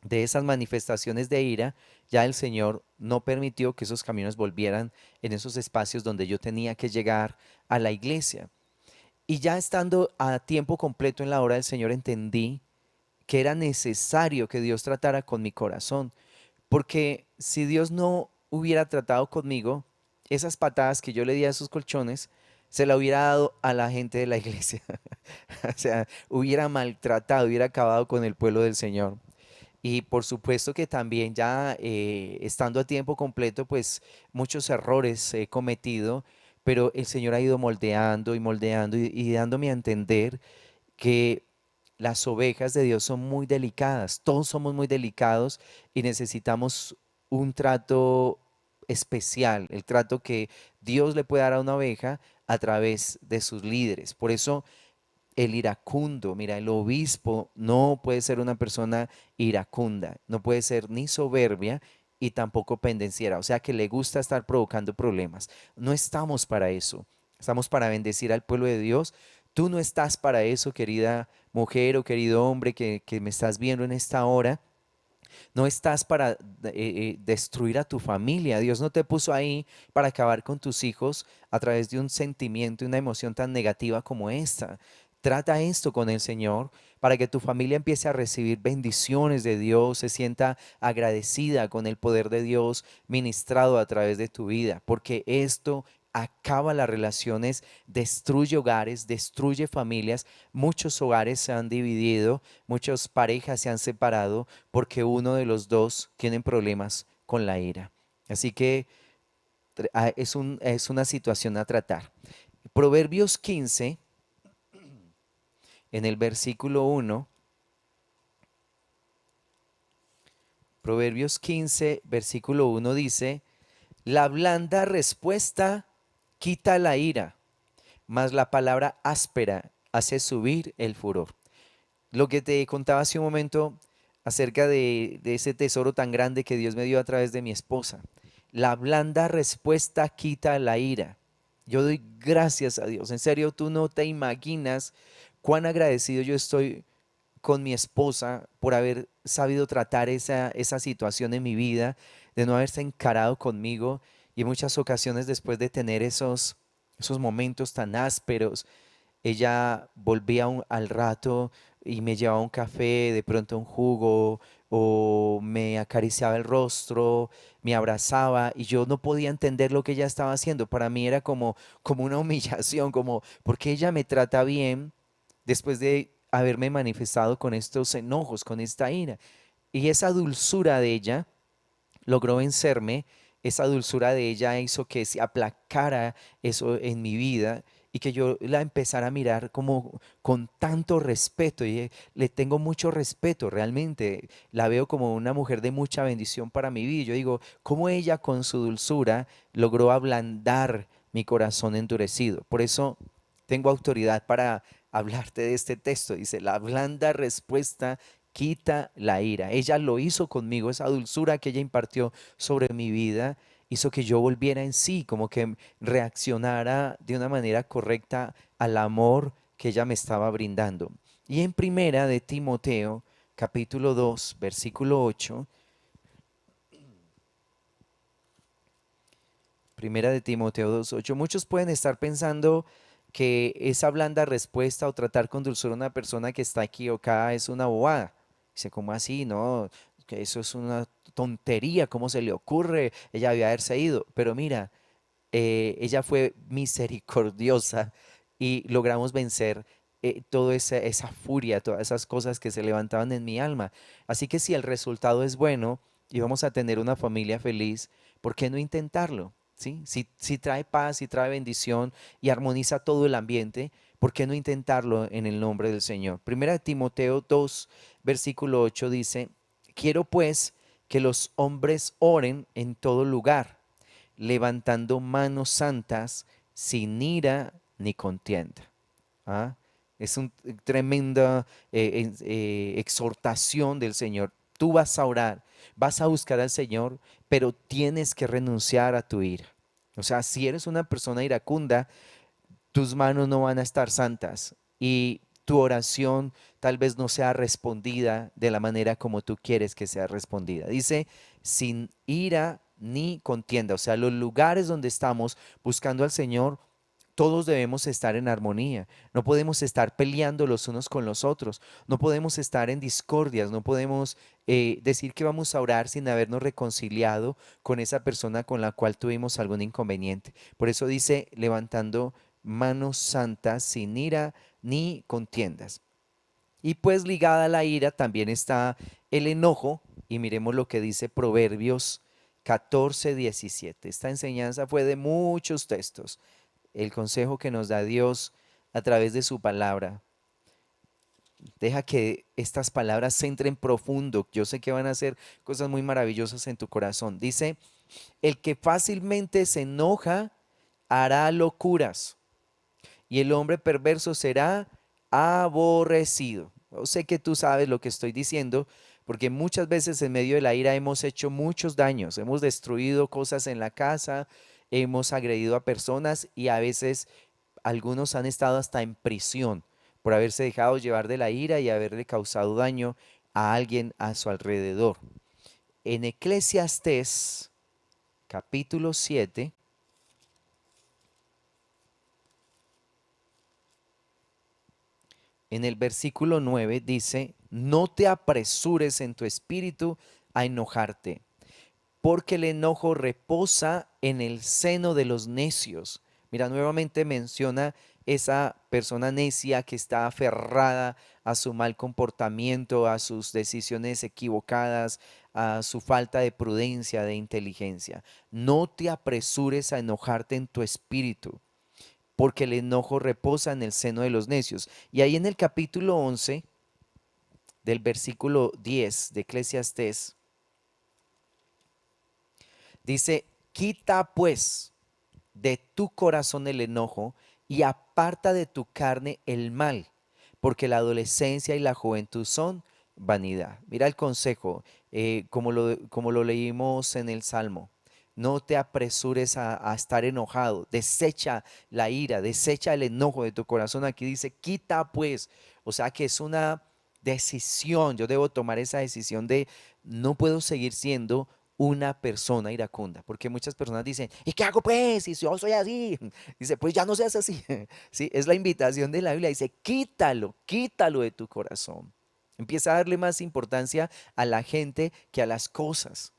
Speaker 1: de esas manifestaciones de ira, ya el Señor no permitió que esos camiones volvieran en esos espacios donde yo tenía que llegar a la iglesia. Y ya estando a tiempo completo en la obra del Señor, entendí que era necesario que Dios tratara con mi corazón, porque si Dios no hubiera tratado conmigo, esas patadas que yo le di a esos colchones, se la hubiera dado a la gente de la iglesia. O sea, hubiera maltratado, hubiera acabado con el pueblo del Señor. Y por supuesto que también ya estando a tiempo completo, pues muchos errores he cometido, pero el Señor ha ido moldeando y moldeando y dándome a entender que las ovejas de Dios son muy delicadas, todos somos muy delicados y necesitamos un trato especial, el trato que Dios le puede dar a una oveja a través de sus líderes. Por eso el iracundo, mira, el obispo no puede ser una persona iracunda, no puede ser ni soberbia y tampoco pendenciera, o sea que le gusta estar provocando problemas. No estamos para eso, estamos para bendecir al pueblo de Dios. Tú no estás para eso, querida mujer o querido hombre que me estás viendo en esta hora. No estás para destruir a tu familia. Dios no te puso ahí para acabar con tus hijos a través de un sentimiento y una emoción tan negativa como esta. Trata esto con el Señor para que tu familia empiece a recibir bendiciones de Dios, se sienta agradecida con el poder de Dios ministrado a través de tu vida, porque esto acaba las relaciones, destruye hogares, destruye familias. Muchos hogares se han dividido, muchas parejas se han separado porque uno de los dos tiene problemas con la ira. Así que es una situación a tratar. Proverbios 15, en el versículo 1, Proverbios 15, versículo 1 dice, la blanda respuesta quita la ira, mas la palabra áspera hace subir el furor. Lo que te contaba hace un momento acerca de ese tesoro tan grande que Dios me dio a través de mi esposa. La blanda respuesta quita la ira. Yo doy gracias a Dios. En serio, tú no te imaginas cuán agradecido yo estoy con mi esposa por haber sabido tratar esa situación en mi vida, de no haberse encarado conmigo y en muchas ocasiones después de tener esos momentos tan ásperos, ella volvía al rato y me llevaba un café, de pronto un jugo, o me acariciaba el rostro, me abrazaba y yo no podía entender lo que ella estaba haciendo. Para mí era como una humillación, como, ¿por qué ella me trata bien después de haberme manifestado con estos enojos, con esta ira? Y esa dulzura de ella logró vencerme, esa dulzura de ella hizo que se aplacara eso en mi vida y que yo la empezara a mirar como con tanto respeto. Y le tengo mucho respeto, realmente la veo como una mujer de mucha bendición para mi vida. Yo digo, cómo ella con su dulzura logró ablandar mi corazón endurecido. Por eso tengo autoridad para hablarte de este texto. Dice, la blanda respuesta quita la ira. Ella lo hizo conmigo, esa dulzura que ella impartió sobre mi vida hizo que yo volviera en sí, como que reaccionara de una manera correcta al amor que ella me estaba brindando. Y en primera de Timoteo, capítulo 2 versículo 8, primera de Timoteo 2:8, muchos pueden estar pensando que esa blanda respuesta o tratar con dulzura a una persona que está equivocada es una bobada. Dice, ¿cómo así? No, que eso es una tontería, ¿cómo se le ocurre? Ella había haberse ido. Pero mira, ella fue misericordiosa y logramos vencer toda esa furia, todas esas cosas que se levantaban en mi alma. Así que si el resultado es bueno y vamos a tener una familia feliz, ¿por qué no intentarlo? ¿Sí? Si trae paz, si trae bendición y armoniza todo el ambiente, ¿por qué no intentarlo en el nombre del Señor? Primera de Timoteo 2, versículo 8 dice, quiero pues que los hombres oren en todo lugar levantando manos santas sin ira ni contienda. ¿Ah? Es una tremenda exhortación del Señor. Tú vas a orar, vas a buscar al Señor, pero tienes que renunciar a tu ira. O sea, si eres una persona iracunda, tus manos no van a estar santas y tu oración tal vez no sea respondida de la manera como tú quieres que sea respondida. Dice, sin ira ni contienda. O sea, los lugares donde estamos buscando al Señor, todos debemos estar en armonía. No podemos estar peleando los unos con los otros. No podemos estar en discordias. No podemos decir que vamos a orar sin habernos reconciliado con esa persona con la cual tuvimos algún inconveniente. Por eso dice, levantando manos santas sin ira ni contiendas. Y pues ligada a la ira también está el enojo. Y miremos lo que dice Proverbios 14:17. Esta enseñanza fue de muchos textos. El consejo que nos da Dios a través de su palabra. Deja que estas palabras entren profundo. Yo sé que van a hacer cosas muy maravillosas en tu corazón. Dice, el que fácilmente se enoja hará locuras y el hombre perverso será aborrecido. Yo sé que tú sabes lo que estoy diciendo, porque muchas veces en medio de la ira hemos hecho muchos daños, hemos destruido cosas en la casa, hemos agredido a personas y a veces algunos han estado hasta en prisión por haberse dejado llevar de la ira y haberle causado daño a alguien a su alrededor. En Eclesiastés capítulo 7, en el versículo 9 dice, no te apresures en tu espíritu a enojarte, porque el enojo reposa en el seno de los necios. Mira, nuevamente menciona esa persona necia que está aferrada a su mal comportamiento, a sus decisiones equivocadas, a su falta de prudencia, de inteligencia. No te apresures a enojarte en tu espíritu, porque el enojo reposa en el seno de los necios. Y ahí en el capítulo 11 del versículo 10 de Eclesiastés, dice, quita pues de tu corazón el enojo y aparta de tu carne el mal, porque la adolescencia y la juventud son vanidad. Mira el consejo, como lo leímos en el Salmo. No te apresures a estar enojado, desecha la ira, desecha el enojo de tu corazón. Aquí dice, quita pues, o sea que es una decisión, yo debo tomar esa decisión de no puedo seguir siendo una persona iracunda, porque muchas personas dicen, ¿y qué hago pues? Si yo soy así, dice, pues ya no seas así. Sí, es la invitación de la Biblia, dice, quítalo, quítalo de tu corazón. Empieza a darle más importancia a la gente que a las cosas.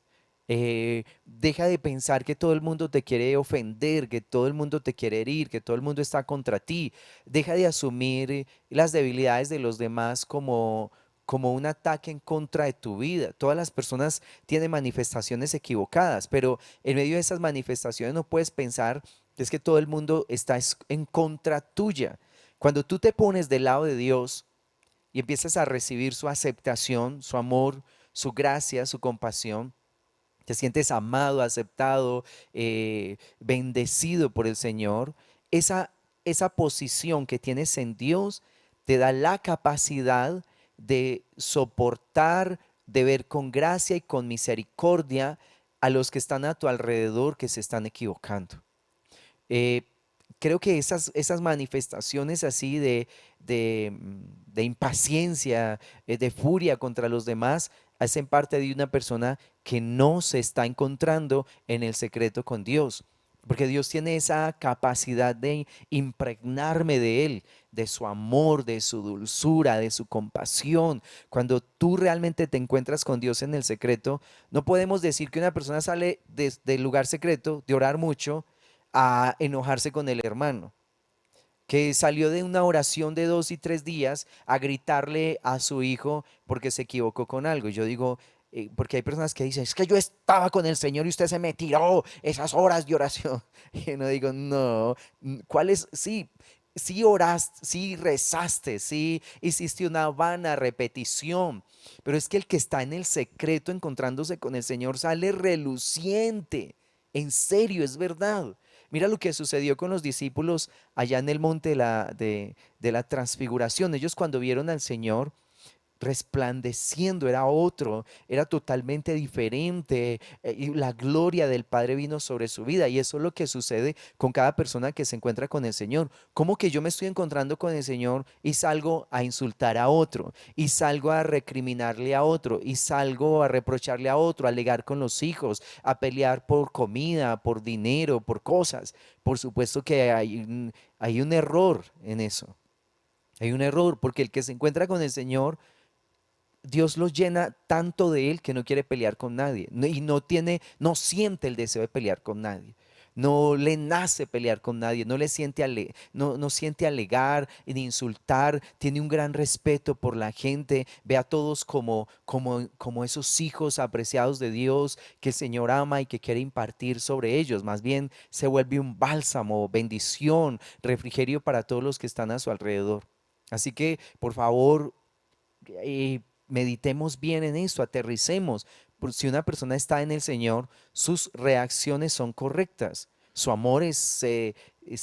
Speaker 1: Deja de pensar que todo el mundo te quiere ofender, que todo el mundo te quiere herir, que todo el mundo está contra ti. Deja de asumir las debilidades de los demás como un ataque en contra de tu vida. Todas las personas tienen manifestaciones equivocadas, pero en medio de esas manifestaciones no puedes pensar que es que todo el mundo está en contra tuya. Cuando tú te pones del lado de Dios y empiezas a recibir su aceptación, su amor, su gracia, su compasión, te sientes amado, aceptado, bendecido por el Señor, esa posición que tienes en Dios te da la capacidad de soportar, de ver con gracia y con misericordia a los que están a tu alrededor que se están equivocando. Eh, Creo que esas manifestaciones así de impaciencia, de furia contra los demás, hacen parte de una persona que no se está encontrando en el secreto con Dios. Porque Dios tiene esa capacidad de impregnarme de Él, de su amor, de su dulzura, de su compasión. Cuando tú realmente te encuentras con Dios en el secreto, no podemos decir que una persona sale del lugar secreto, de orar mucho, a enojarse con el hermano, que salió de una oración de 2 y 3 días a gritarle a su hijo porque se equivocó con algo. Y yo digo, porque hay personas que dicen, es que yo estaba con el Señor y usted se me tiró esas horas de oración. Y yo no digo, no, ¿cuál es? Sí. Sí oraste, sí rezaste, sí hiciste una vana repetición, pero es que el que está en el secreto encontrándose con el Señor sale reluciente. En serio, es verdad. Mira lo que sucedió con los discípulos allá en el monte de la transfiguración. Ellos cuando vieron al Señor resplandeciendo, era otro, era totalmente diferente, y la gloria del Padre vino sobre su vida, y eso es lo que sucede con cada persona que se encuentra con el Señor. ¿Cómo que yo me estoy encontrando con el Señor y salgo a insultar a otro, y salgo a recriminarle a otro, y salgo a reprocharle a otro, a alegar con los hijos, a pelear por comida, por dinero, por cosas? Por supuesto que hay un error en eso. Hay un error, porque el que se encuentra con el Señor, Dios los llena tanto de él que no quiere pelear con nadie, y no siente el deseo de pelear con nadie. No le nace pelear con nadie, no siente alegar ni insultar, tiene un gran respeto por la gente, ve a todos como esos hijos apreciados de Dios que el Señor ama y que quiere impartir sobre ellos. Más bien se vuelve un bálsamo, bendición, refrigerio para todos los que están a su alrededor. Así que, por favor, meditemos bien en esto, aterricemos. Si una persona está en el Señor, sus reacciones son correctas. Su amor se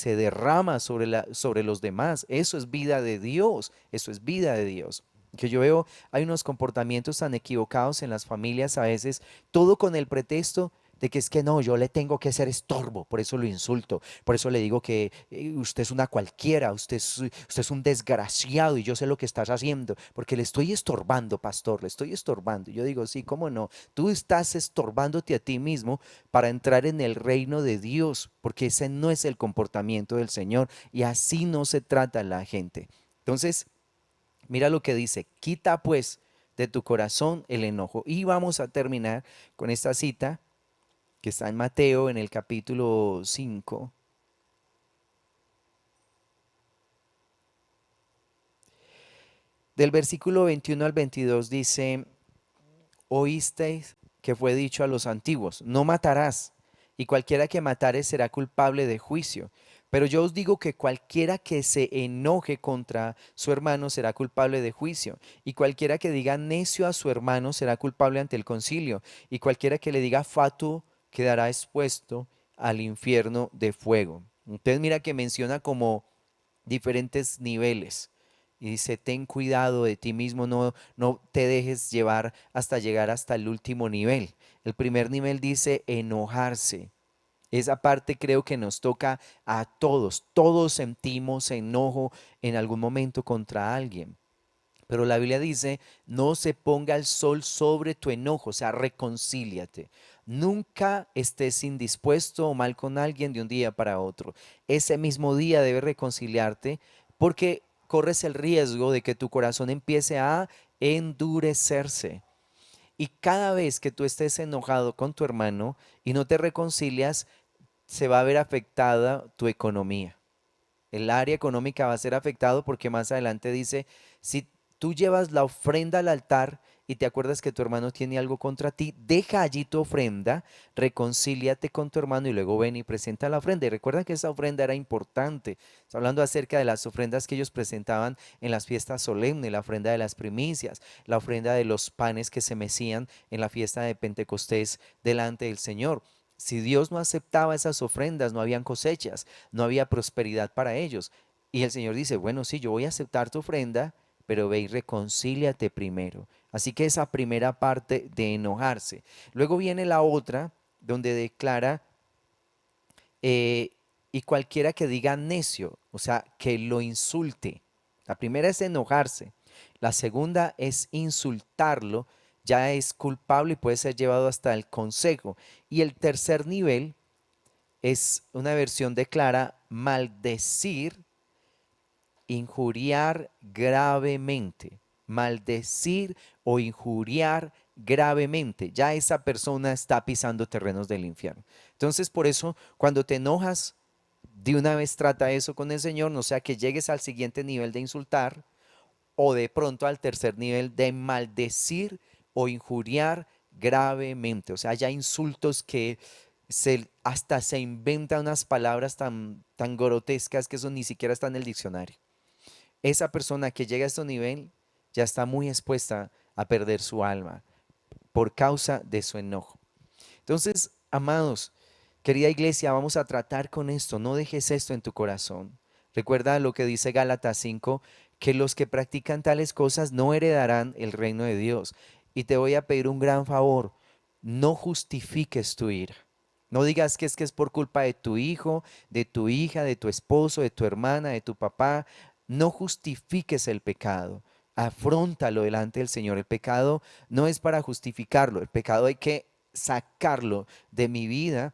Speaker 1: derrama sobre los demás. Eso es vida de Dios. Eso es vida de Dios. Que yo veo, hay unos comportamientos tan equivocados en las familias a veces, todo con el pretexto de que es que no, yo le tengo que ser estorbo, por eso lo insulto, por eso le digo que usted es una cualquiera, usted es un desgraciado y yo sé lo que estás haciendo, porque le estoy estorbando, pastor, le estoy estorbando. Y yo digo, sí, cómo no, tú estás estorbándote a ti mismo para entrar en el reino de Dios, porque ese no es el comportamiento del Señor y así no se trata la gente. Entonces, Mira lo que dice, quita pues de tu corazón el enojo. Y vamos a terminar con esta cita que está en Mateo en el capítulo 5. Del versículo 21 al 22 dice, oísteis que fue dicho a los antiguos, no matarás, y cualquiera que matare será culpable de juicio. Pero yo os digo que cualquiera que se enoje contra su hermano será culpable de juicio, y cualquiera que diga necio a su hermano será culpable ante el concilio, y cualquiera que le diga fatuo quedará expuesto al infierno de fuego. Entonces mira que menciona como diferentes niveles. Y dice, ten cuidado de ti mismo, no te dejes llevar hasta llegar hasta el último nivel. El primer nivel dice enojarse. Esa parte creo que nos toca a todos. Todos sentimos enojo en algún momento contra alguien. Pero la Biblia dice, no se ponga el sol sobre tu enojo, o sea, reconcíliate. Nunca estés indispuesto o mal con alguien de un día para otro. Ese mismo día debes reconciliarte porque corres el riesgo de que tu corazón empiece a endurecerse. Y cada vez que tú estés enojado con tu hermano y no te reconcilias, se va a ver afectada tu economía. El área económica va a ser afectado porque más adelante dice, si tú llevas la ofrenda al altar y te acuerdas que tu hermano tiene algo contra ti, deja allí tu ofrenda, reconcíliate con tu hermano y luego ven y presenta la ofrenda. Y recuerda que esa ofrenda era importante. Está hablando acerca de las ofrendas que ellos presentaban en las fiestas solemnes, la ofrenda de las primicias, la ofrenda de los panes que se mecían en la fiesta de Pentecostés delante del Señor. Si Dios no aceptaba esas ofrendas, no habían cosechas, no había prosperidad para ellos. Y el Señor dice, bueno, sí, yo voy a aceptar tu ofrenda, pero ve y reconcíliate primero. Así que esa primera parte de enojarse. Luego viene la otra, donde declara, eh, y cualquiera que diga necio, o sea, que lo insulte. La primera es enojarse. La segunda es insultarlo, ya es culpable y puede ser llevado hasta el consejo. Y el tercer nivel es una versión de Clara, maldecir, injuriar gravemente. Maldecir o injuriar gravemente. Ya esa persona está pisando terrenos del infierno. Entonces, por eso, cuando te enojas, de una vez trata eso con el Señor, no sea que llegues al siguiente nivel de insultar o de pronto al tercer nivel de maldecir o injuriar gravemente. O sea, ya insultos que hasta se inventan unas palabras tan grotescas que eso ni siquiera está en el diccionario. Esa persona que llega a este nivel ya está muy expuesta a perder su alma por causa de su enojo. Entonces, amados, querida iglesia, vamos a tratar con esto. No dejes esto en tu corazón. Recuerda lo que dice Gálatas 5, que los que practican tales cosas no heredarán el reino de Dios. Y te voy a pedir un gran favor, no justifiques tu ira. No digas que es por culpa de tu hijo, de tu hija, de tu esposo, de tu hermana, de tu papá. No justifiques el pecado. Afróntalo delante del Señor. El pecado no es para justificarlo. El pecado hay que sacarlo de mi vida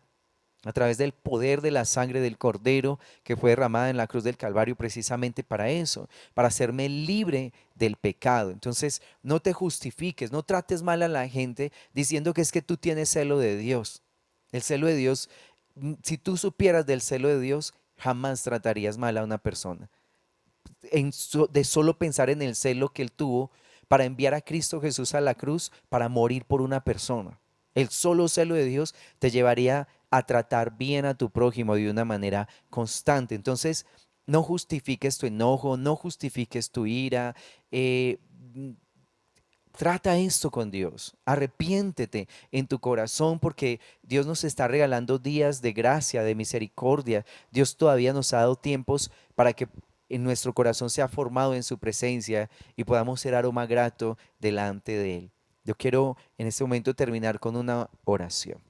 Speaker 1: a través del poder de la sangre del Cordero que fue derramada en la cruz del Calvario precisamente para eso, para hacerme libre del pecado. Entonces, no te justifiques, no trates mal a la gente diciendo que es que tú tienes celo de Dios. El celo de Dios, si tú supieras del celo de Dios, jamás tratarías mal a una persona. De solo pensar en el celo que él tuvo para enviar a Cristo Jesús a la cruz para morir por una persona. El solo celo de Dios te llevaría a tratar bien a tu prójimo de una manera constante. Entonces, no justifiques tu enojo, no justifiques tu ira. eh, Trata esto con Dios, arrepiéntete en tu corazón porque Dios nos está regalando días de gracia, de misericordia. Dios todavía nos ha dado tiempos para que en nuestro corazón sea formado en su presencia y podamos ser aroma grato delante de Él. Yo quiero en este momento terminar con una oración.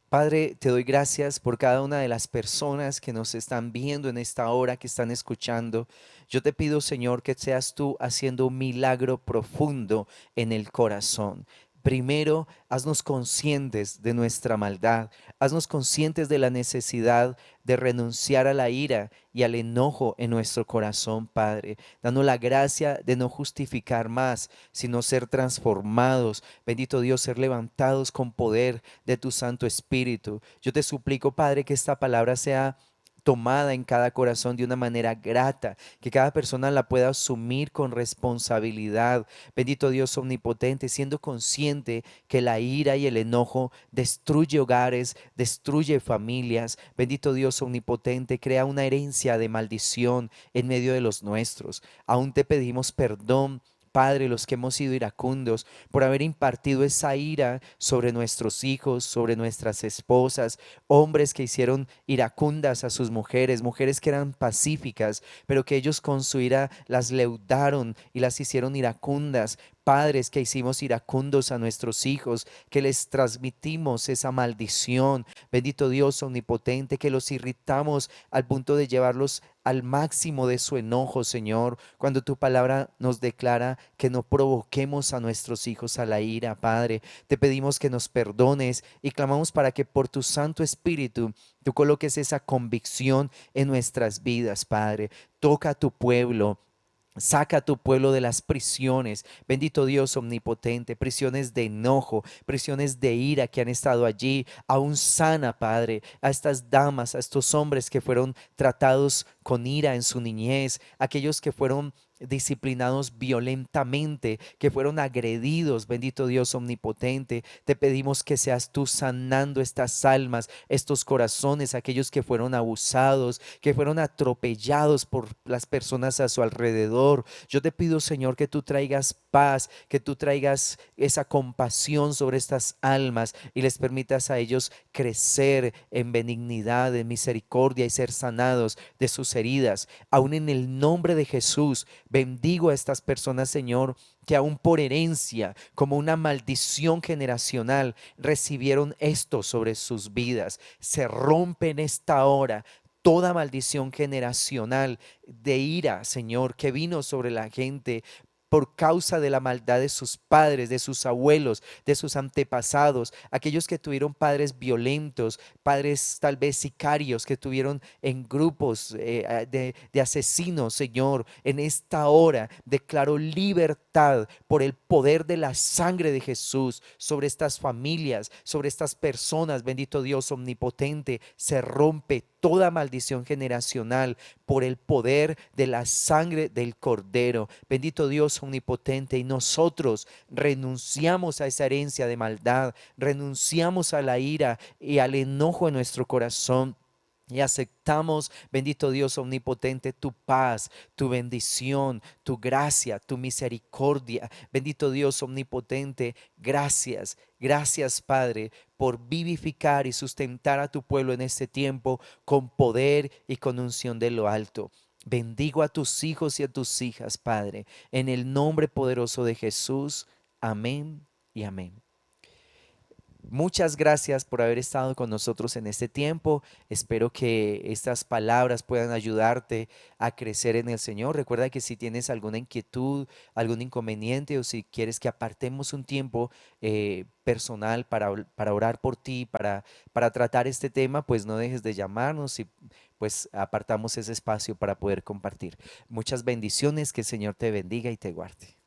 Speaker 1: Padre, te doy gracias por cada una de las personas que nos están viendo en esta hora, que están escuchando. Yo te pido, Señor, que seas tú haciendo un milagro profundo en el corazón. Primero, haznos conscientes de nuestra maldad, haznos conscientes de la necesidad de renunciar a la ira y al enojo en nuestro corazón, Padre. Danos la gracia de no justificar más, sino ser transformados. Bendito Dios, ser levantados con poder de tu Santo Espíritu. Yo te suplico, Padre, que esta palabra sea tomada en cada corazón de una manera grata, que cada persona la pueda asumir con responsabilidad. Bendito Dios omnipotente, siendo consciente que la ira y el enojo destruye hogares, destruye familias. Bendito Dios omnipotente, crea una herencia de maldición en medio de los nuestros. Aún te pedimos perdón, Padre, los que hemos sido iracundos, por haber impartido esa ira sobre nuestros hijos, sobre nuestras esposas, hombres que hicieron iracundas a sus mujeres, mujeres que eran pacíficas, pero que ellos con su ira las leudaron y las hicieron iracundas. Padres que hicimos iracundos a nuestros hijos, que les transmitimos esa maldición. Bendito Dios omnipotente, que los irritamos al punto de llevarlos al máximo de su enojo, Señor, cuando tu palabra nos declara que no provoquemos a nuestros hijos a la ira, Padre. Te pedimos que nos perdones y clamamos para que por tu Santo Espíritu tú coloques esa convicción en nuestras vidas, Padre. Toca a tu pueblo. Saca a tu pueblo de las prisiones, bendito Dios omnipotente, prisiones de enojo, prisiones de ira que han estado allí. Aún sana, Padre, a estas damas, a estos hombres que fueron tratados con ira en su niñez, aquellos que fueron disciplinados violentamente, que fueron agredidos, bendito Dios omnipotente. Te pedimos que seas tú sanando estas almas, estos corazones, aquellos que fueron abusados, que fueron atropellados por las personas a su alrededor. Yo te pido, Señor, que tú traigas paz, que tú traigas esa compasión sobre estas almas y les permitas a ellos crecer en benignidad, en misericordia y ser sanados de sus heridas. Aún en el nombre de Jesús, bendigo a estas personas, Señor, que aún por herencia, como una maldición generacional, recibieron esto sobre sus vidas. Se rompe en esta hora toda maldición generacional de ira, Señor, que vino sobre la gente por causa de la maldad de sus padres, de sus abuelos, de sus antepasados, aquellos que tuvieron padres violentos, padres tal vez sicarios, que tuvieron en grupos de asesinos, Señor. En esta hora declaro libertad por el poder de la sangre de Jesús sobre estas familias, sobre estas personas. Bendito Dios omnipotente, se rompe toda maldición generacional por el poder de la sangre del Cordero. Bendito Dios omnipotente, y nosotros renunciamos a esa herencia de maldad, renunciamos a la ira y al enojo en nuestro corazón. Y aceptamos, bendito Dios omnipotente, tu paz, tu bendición, tu gracia, tu misericordia. Bendito Dios omnipotente, gracias, gracias Padre, por vivificar y sustentar a tu pueblo en este tiempo con poder y con unción de lo alto. Bendigo a tus hijos y a tus hijas, Padre, en el nombre poderoso de Jesús. Amén y amén. Muchas gracias por haber estado con nosotros en este tiempo. Espero que estas palabras puedan ayudarte a crecer en el Señor. Recuerda que si tienes alguna inquietud, algún inconveniente o si quieres que apartemos un tiempo personal para orar por ti, para tratar este tema, pues no dejes de llamarnos y pues apartamos ese espacio para poder compartir. Muchas bendiciones, que el Señor te bendiga y te guarde.